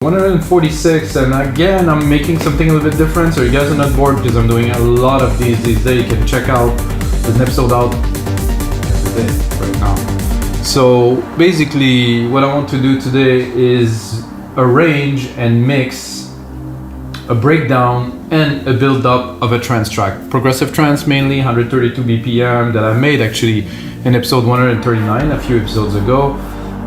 146, and again I'm making something a little bit different, so you guys are not bored because I'm doing a lot of these days. You can check out, there's an episode out every day right now. So basically what I want to do today is arrange and mix a breakdown and a build up of a trance track. Progressive trance mainly, 132 BPM, that I made actually in episode 139 a few episodes ago.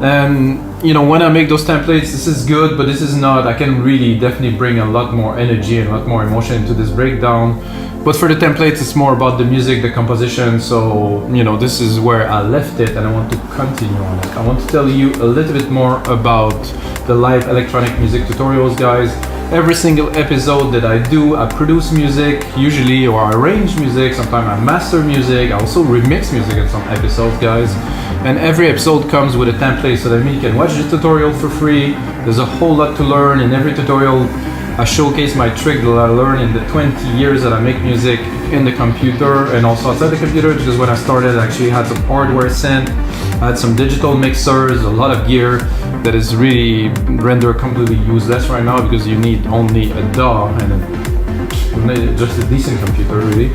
And you know, when I make those templates, this is good, but this is not. I can really definitely bring a lot more energy and a lot more emotion into this breakdown. But for the templates, it's more about the music, the composition. So, you know, this is where I left it and I want to continue on it. I want to tell you a little bit more about the live electronic music tutorials, guys. Every single episode that I do, I produce music usually, or I arrange music. Sometimes I master music. I also remix music in some episodes, guys. And every episode comes with a template so that you can watch the tutorial for free. There's a whole lot to learn. In every tutorial, I showcase my trick that I learned in the 20 years that I make music in the computer and also outside the computer, because when I started, I actually had some hardware synth, I had some digital mixers, a lot of gear that is really rendered completely useless right now because you need only a DAW and just a decent computer, really.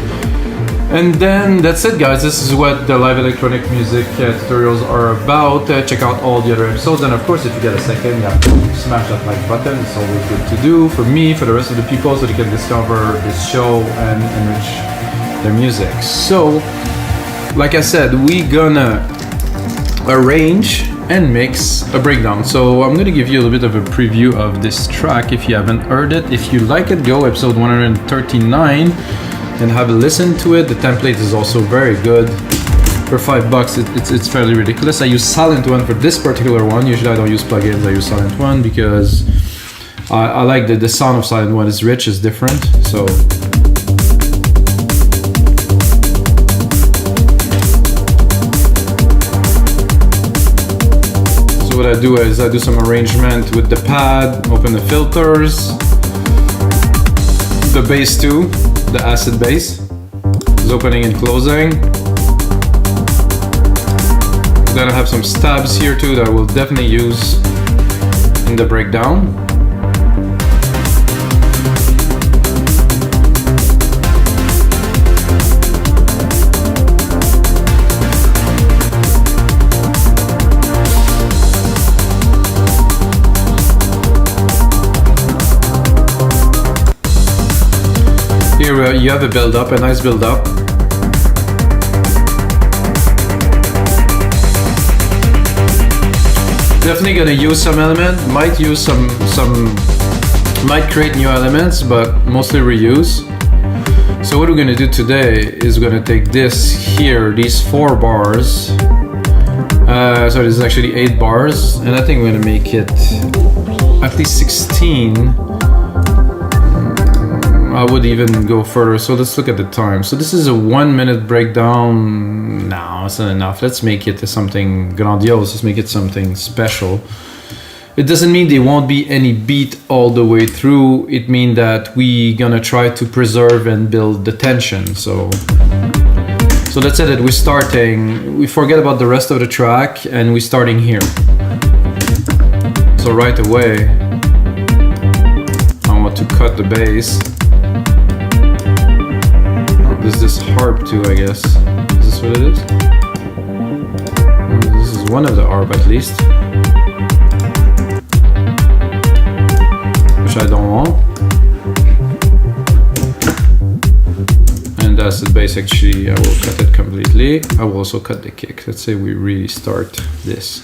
And then that's it, guys. This is what the live electronic music tutorials are about. Check out all the other episodes, and of course, if you get a second, you have to smash that like button. It's always good to do for me, for the rest of the people, so they can discover this show and enrich their music. So, like I said, we gonna arrange and mix a breakdown. So I'm gonna give you a little bit of a preview of this track if you haven't heard it. If you like it, go episode 139 and have a listen to it. The template is also very good. For $5, it's fairly ridiculous. I use Silent One for this particular one. Usually I don't use plugins, I use Silent One because I like the sound of Silent One. It's rich, it's different. So what I do is I do some arrangement with the pad, open the filters, the bass too, the acid bass is opening and closing. Then I have some stabs here too that I will definitely use in the breakdown. Here you have a build-up, a nice build-up. Definitely gonna use some element, might use might create new elements, but mostly reuse. So what we're gonna do today is we're gonna take this here, these 4 bars. So this is actually 8 bars, and I think we're gonna make it at least 16. I would even go further, so let's look at the time. So this is a 1-minute breakdown. No, it's not enough. Let's make it something grandiose. Let's make it something special. It doesn't mean there won't be any beat all the way through. It means that we gonna try to preserve and build the tension. So that's it. We're starting. We forget about the rest of the track and we're starting here. So right away, I want to cut the bass. There's this harp too, I guess. Is this what it is? This is one of the harp at least. Which I don't want. And that's the bass actually, I will cut it completely. I will also cut the kick. Let's say we really start this.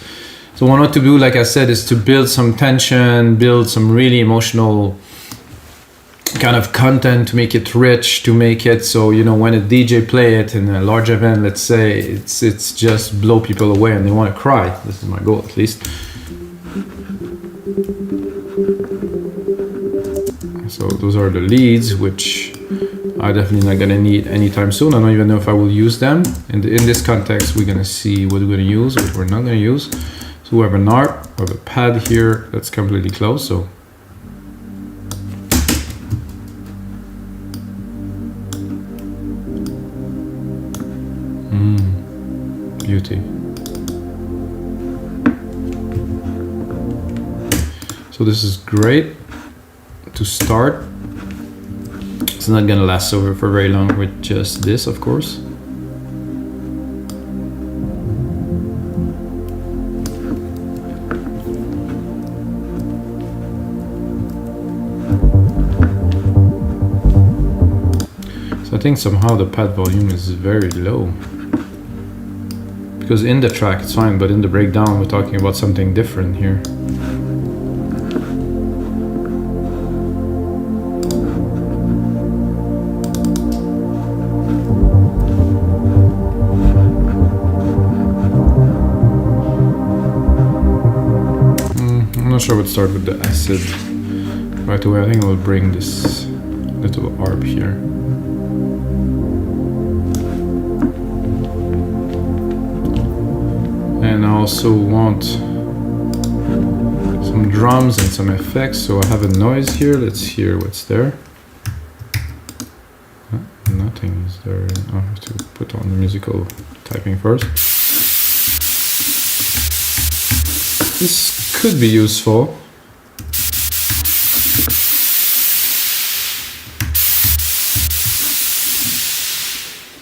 So what I want to do, like I said, is to build some tension, build some really emotional kind of content, to make it rich, to make it so, you know, when a DJ play it in a large event, let's say, it's just blow people away and they want to cry. This is my goal, at least. So those are the leads, which I definitely not gonna need anytime soon. I don't even know if I will use them. In this context, we're gonna see what we're gonna use, what we're not gonna use. So we have an harp, we have a pad here that's completely closed. So beauty. So So this is great to start. It's not gonna last over for very long with just this, of course. So I think somehow the pad volume is very low. Because in the track it's fine, but in the breakdown we're talking about something different here. I'm not sure I would start with the acid right away. I think I will bring this little arp here. And I also want some drums and some effects, so I have a noise here. Let's hear what's there. Nothing is there. I have to put on the musical typing first. This could be useful.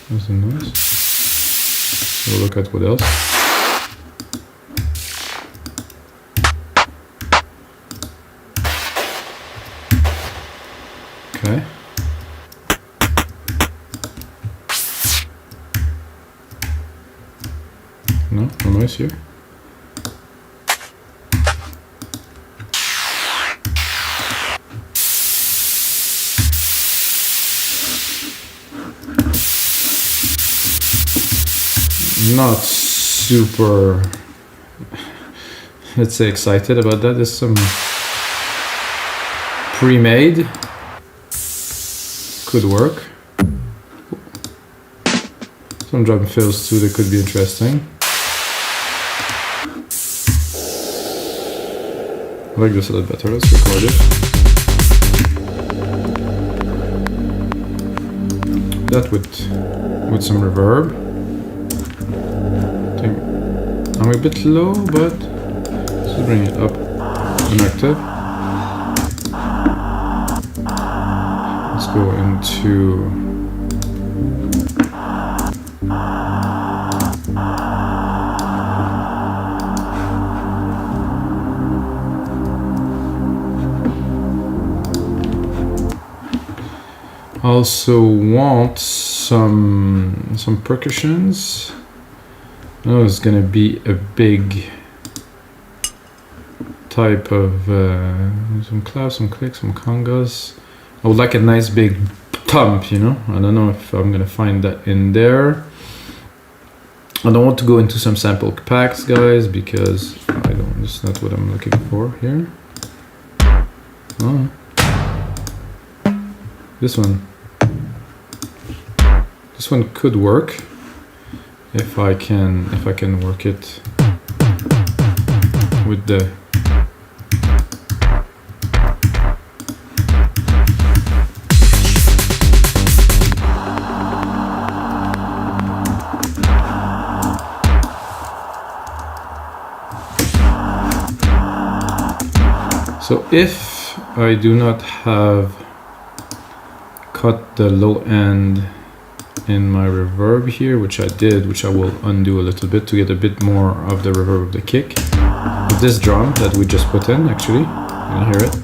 There's a noise. We'll look at what else. Okay. No noise here. Not super, let's say, excited about that. There's some pre-made. Could work. Some drum fills too that could be interesting. I like this a lot better. Let's record it. That with some reverb. I think I'm a bit low, but let's bring it up an octave. Let's go into also want some percussions. I know it's gonna be a big type of some claps, some clicks, some congas. I would like a nice big thump, you know. I don't know if I'm gonna find that in there. I don't want to go into some sample packs, guys, because it's not what I'm looking for here. Oh. This one could work if I can work it with the So if I do not have cut the low end in my reverb here, which I did, which I will undo a little bit to get a bit more of the reverb of the kick, with this drum that we just put in, actually, you can hear it.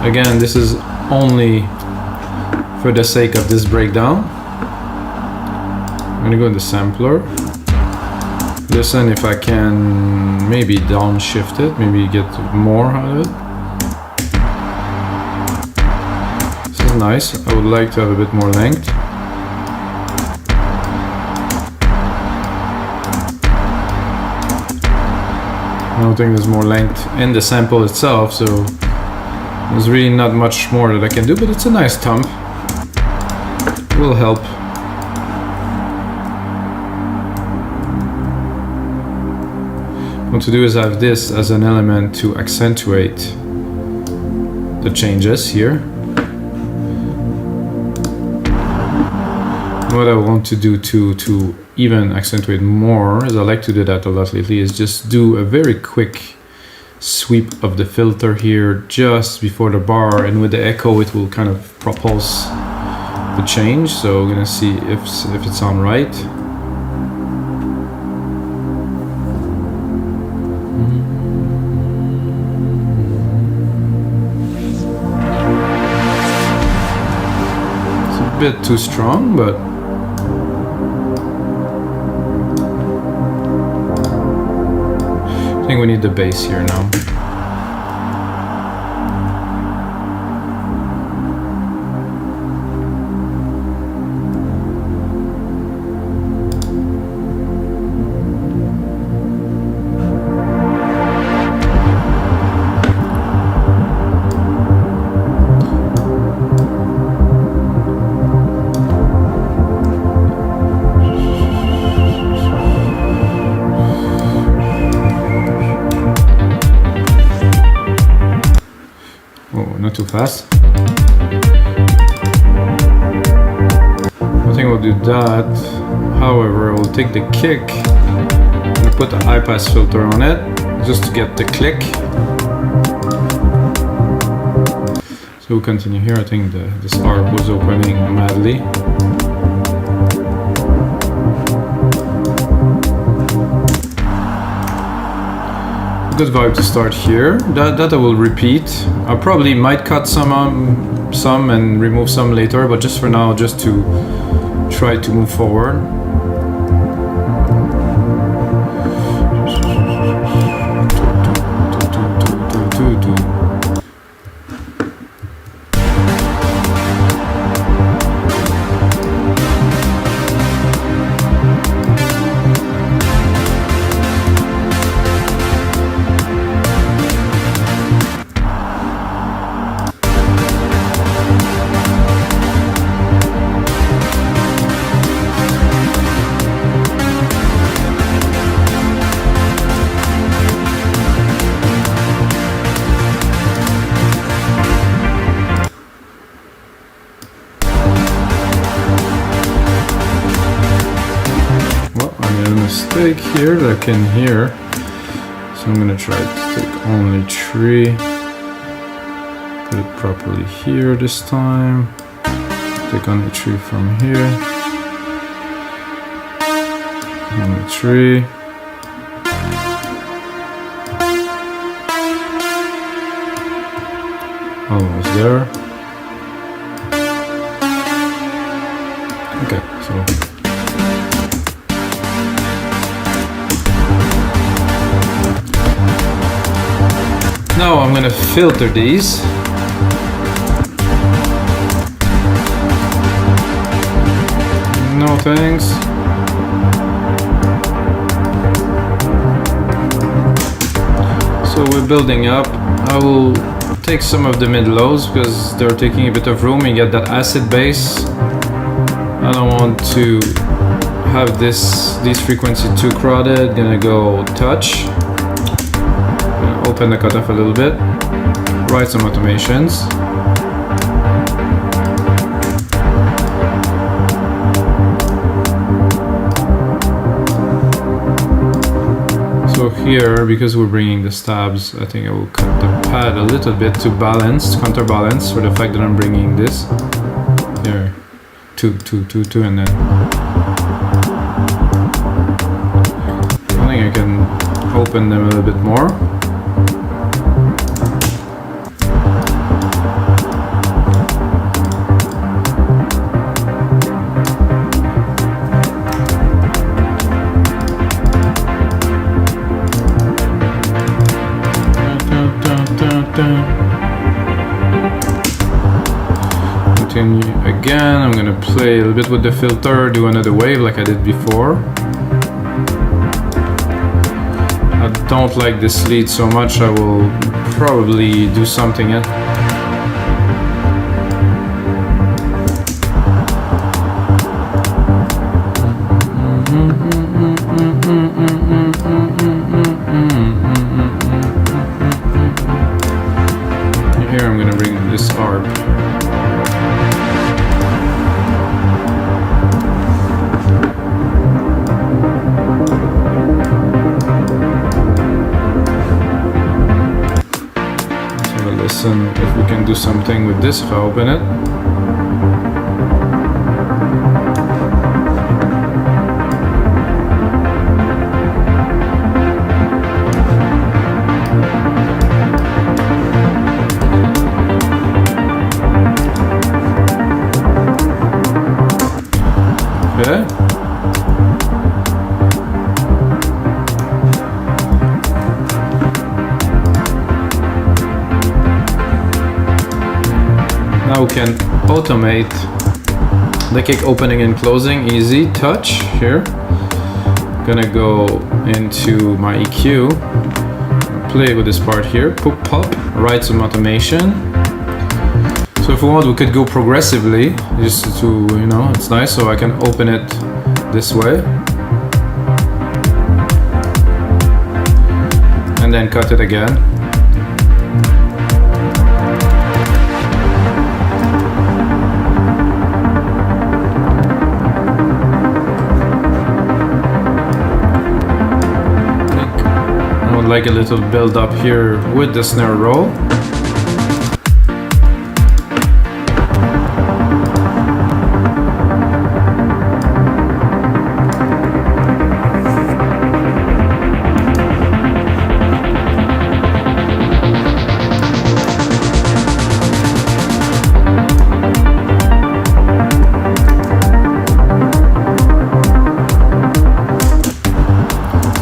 Again, this is only for the sake of this breakdown. I'm gonna go in the sampler. Listen if I can maybe downshift it, maybe get more out of it. This is nice. I would like to have a bit more length. I don't think there's more length in the sample itself, so there's really not much more that I can do, but it's a nice thump. It will help. What to do is have this as an element to accentuate the changes here. what I want to do to even accentuate more, as I like to do that a lot lately, is just do a very quick sweep of the filter here just before the bar, and with the echo it will kind of propulse the change. So we're gonna see if it sounds right. It's a bit too strong, but I think we need the bass here now. Not too fast. I think we'll do that. However, we'll take the kick and put the high pass filter on it just to get the click. So we'll continue here. I think this arc was opening madly. Good vibe to start here. That I will repeat. I probably might cut some and remove some later, but just for now, just to try to move forward. Mistake here that I can hear, so I'm gonna try to take only 3, put it properly here this time, take only 3 from here, only 3, almost there. Okay, so now I'm gonna filter these. No thanks. So we're building up. I will take some of the mid-lows because they're taking a bit of room. You get that acid bass. I don't want to have these frequencies too crowded. Gonna go touch. Open the cutoff a little bit, write some automations. So here, because we're bringing the stabs, I think I will cut the pad a little bit to counterbalance for the fact that I'm bringing this here, 2, and then I think I can open them a little bit more. Continue again. I'm gonna play a little bit with the filter, do another wave like I did before. I don't like this lead so much, I will probably do something else. Here I'm gonna bring this arp. if we can do something with this if I open it. Okay. Now we can automate the kick opening and closing, easy touch here. Gonna go into my EQ, play with this part here, pop, write some automation. So if we want, we could go progressively, just to, you know, it's nice, so I can open it this way. And then cut it again. I would like a little build up here with the snare roll.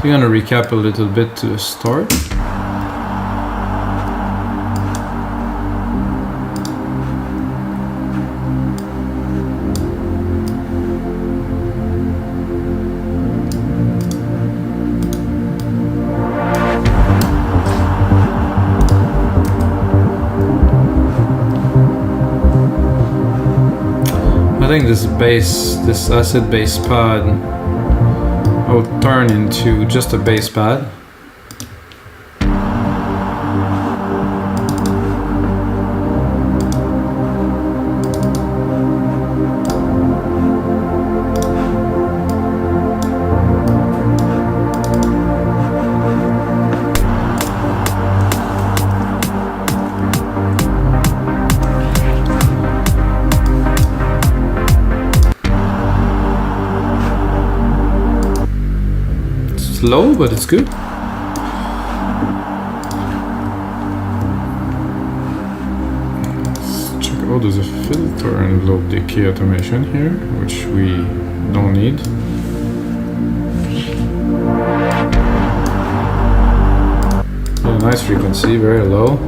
We're gonna recap a little bit to start. I think this bass, this acid bass pad, will turn into just a bass pad. Low, but it's good. Let's check out, there's a filter and low decay automation here, which we don't need. Yeah, nice frequency, very low.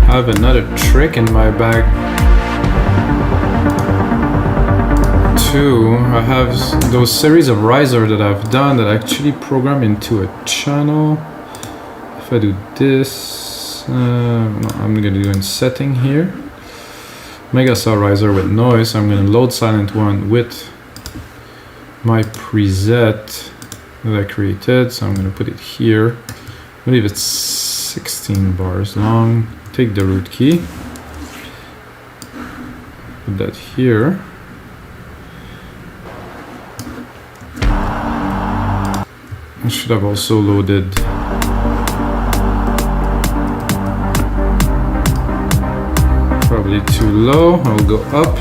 I have another trick in my bag too. I have those series of riser that I've done that actually program into a channel. If I do this, no, I'm gonna do in setting here. Mega saw riser with noise. I'm gonna load silent one with my preset that I created. So I'm gonna put it here. I believe it's 16 bars long. Take the root key, put that here. I should have also loaded probably too low. I'll go up.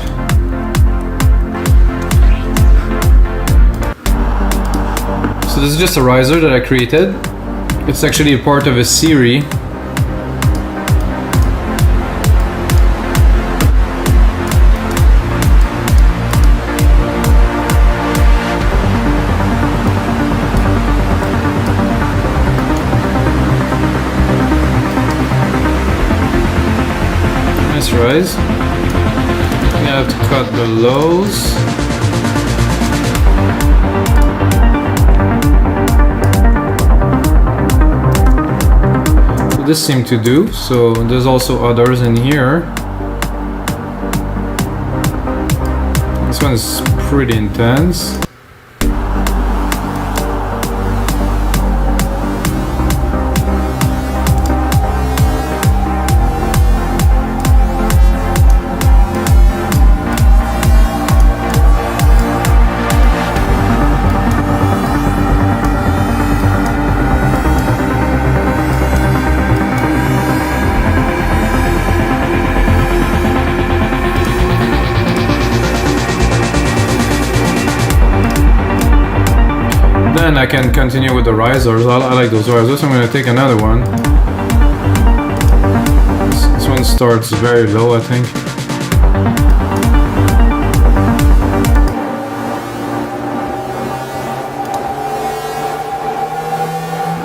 So this is just a riser that I created. It's actually a part of a series. Rise. We have to cut the lows. So this seemed to do. So there's also others in here. This one is pretty intense. then I can continue with the risers. I like those risers. I'm gonna take another one. This one starts very low, I think.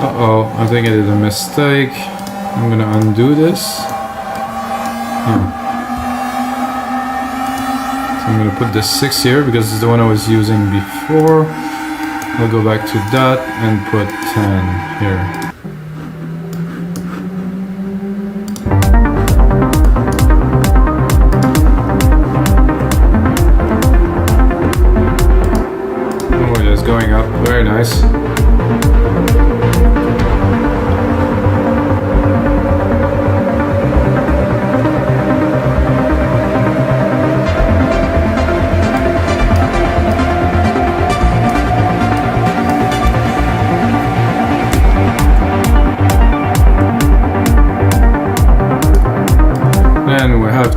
Uh-oh, I think I did a mistake. I'm gonna undo this. Oh. So I'm gonna put this 6 here because it's the one I was using before. I'll go back to that and put 10 here. Oh, yeah, it's going up. Very nice.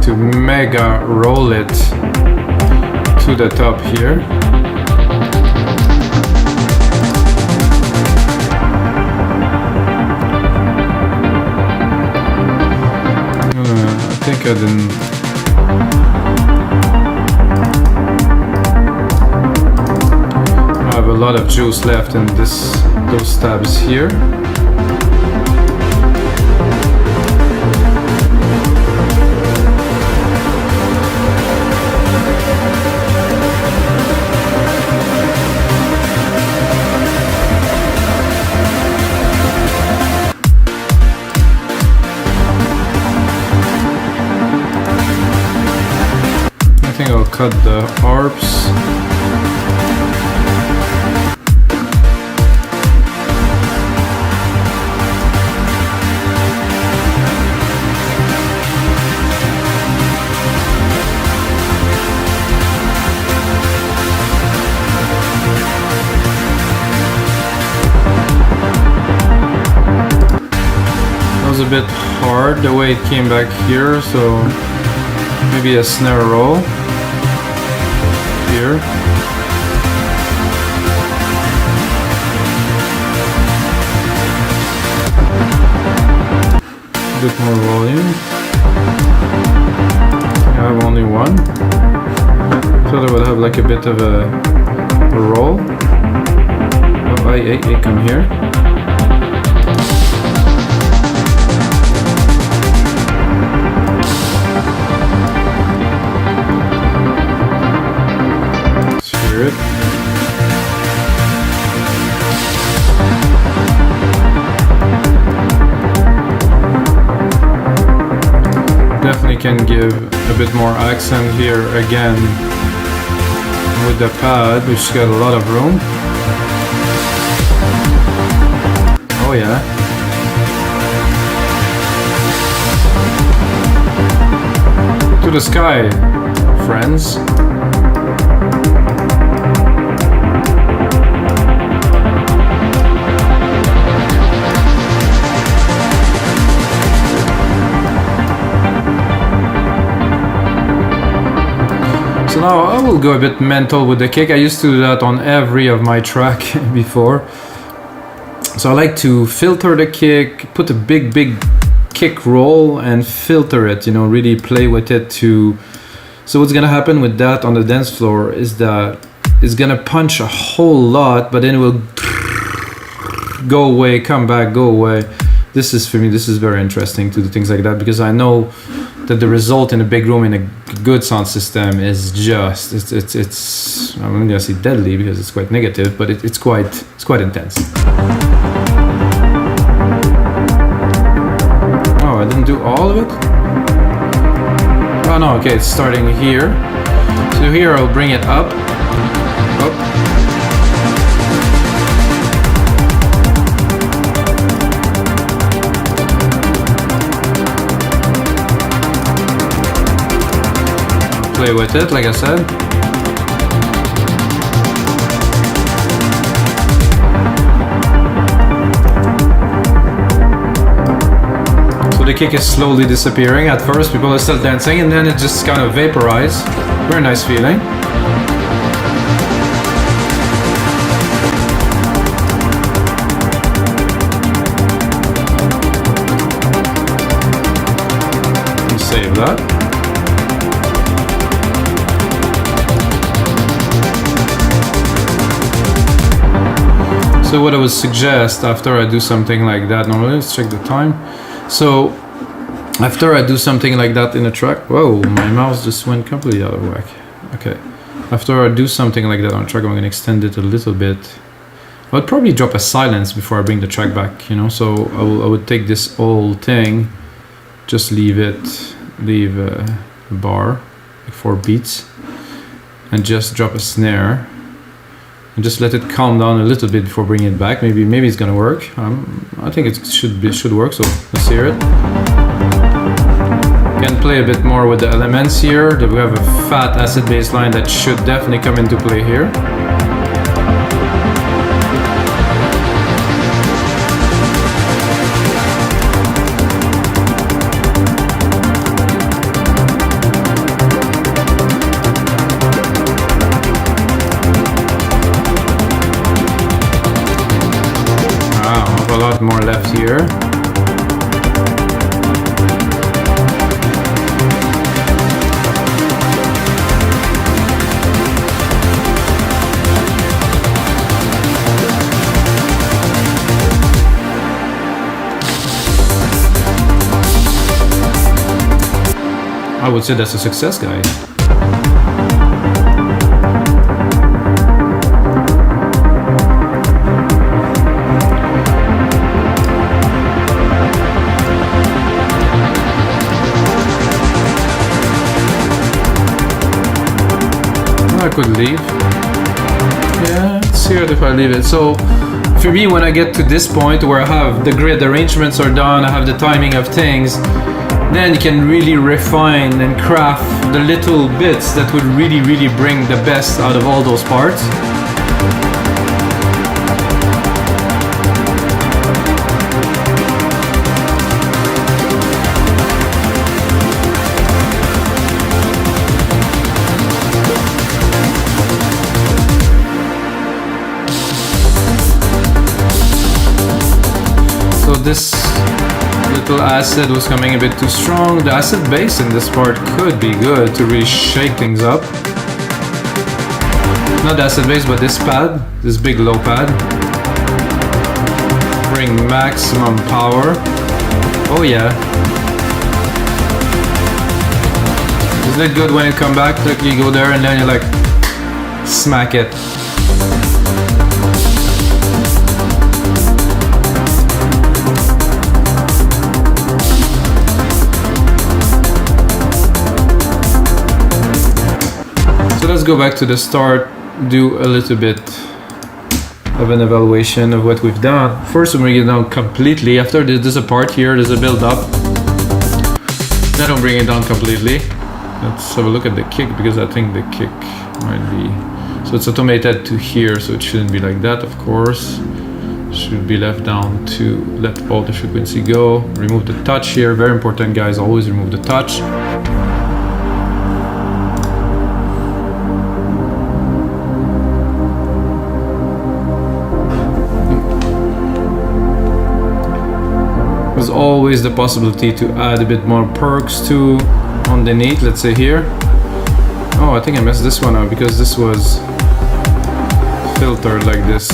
To mega roll it to the top here. I think I didn't. I have a lot of juice left in those tabs here. Cut the harps. That was a bit hard the way it came back here, so maybe a snare roll. Here. A bit more volume. I have only one. So I would have like a bit of a roll. Oh, I come here. It. Definitely can give a bit more accent here again with the pad, which got a lot of room. Oh yeah. To the sky, friends. So now I will go a bit mental with the kick. I used to do that on every of my track before. So I like to filter the kick, put a big kick roll and filter it, you know, really play with it to... So what's gonna happen with that on the dance floor is that it's gonna punch a whole lot, but then it will go away, come back, go away. This is, for me, this is very interesting to do things like that, because I know that the result in a big room in a good sound system is just, it's I'm not gonna say deadly because it's quite negative, but it's quite intense. Oh, I didn't do all of it? Oh no, okay, it's starting here. So here I'll bring it up. Play with it, like I said. So the kick is slowly disappearing. At first people are still dancing and then it just kind of vaporizes. Very nice feeling. that. So what I would suggest after I do something like that, now let's check the time. So after I do something like that in a track, whoa, my mouse just went completely out of whack. Okay, after I do something like that on a track, I'm gonna extend it a little bit. I would probably drop a silence before I bring the track back, you know, so I would take this whole thing, just leave a bar, like 4 beats, and just drop a snare. And just let it calm down a little bit before bringing it back. Maybe it's gonna work. I think it should work. So let's hear it. Can play a bit more with the elements here. We have a fat acid bass line that should definitely come into play here. More left here. I would say that's a success, guys. I could leave. Yeah, let's see if I leave it. So for me, when I get to this point where I have the grid arrangements are done, I have the timing of things, then you can really refine and craft the little bits that would really bring the best out of all those parts. This little acid was coming a bit too strong. The acid bass in this part could be good to really shake things up. Not the acid bass, but this pad, this big low pad. Bring maximum power. Oh yeah. Isn't it good when you come back, like you go there and then you like smack it. So let's go back to the start, do a little bit of an evaluation of what we've done. First, we bring it down completely. After there's a part here, there's a build up. Then I'll bring it down completely. Let's have a look at the kick, because I think the kick might be... So it's automated to here, so it shouldn't be like that, of course. Should be left down to let all the frequency go. Remove the touch here, very important guys, always remove the touch. There's always the possibility to add a bit more perks to underneath, let's say here. Oh, I think I messed this one up because this was filtered like this.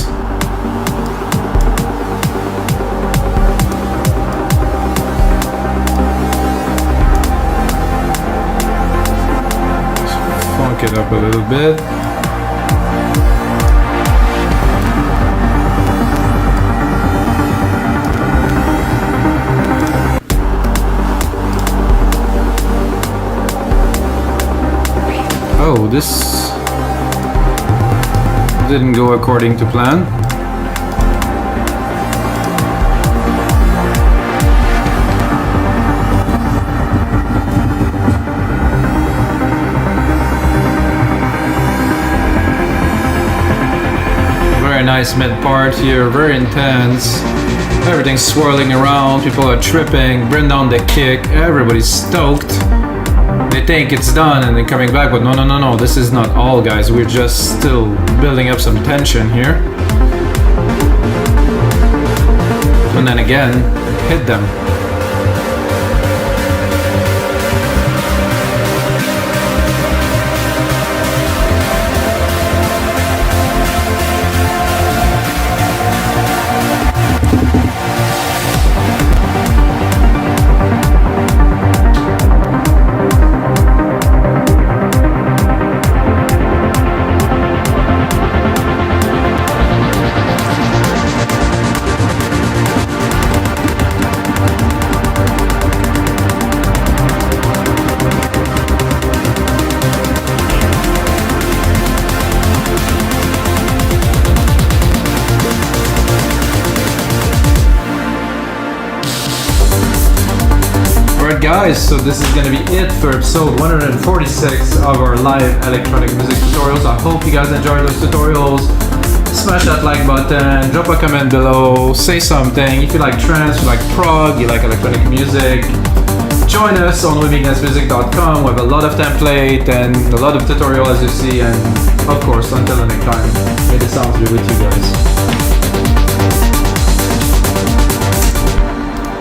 Just funk it up a little bit. Oh, this didn't go according to plan. Very nice mid part here, very intense. Everything's swirling around, people are tripping, bring down the kick, everybody's stoked. They think it's done and then coming back, but no, this is not all, guys. We're just still building up some tension here. And then again, hit them. guys, so this is gonna be it for episode 146 of our live electronic music tutorials. I hope you guys enjoyed those tutorials. Smash that like button, drop a comment below, say something. If you like trance, you like prog, you like electronic music, join us on WMDMTHRL.com. We have a lot of template and a lot of tutorial as you see, and of course, until the next time, may the sounds be with you guys.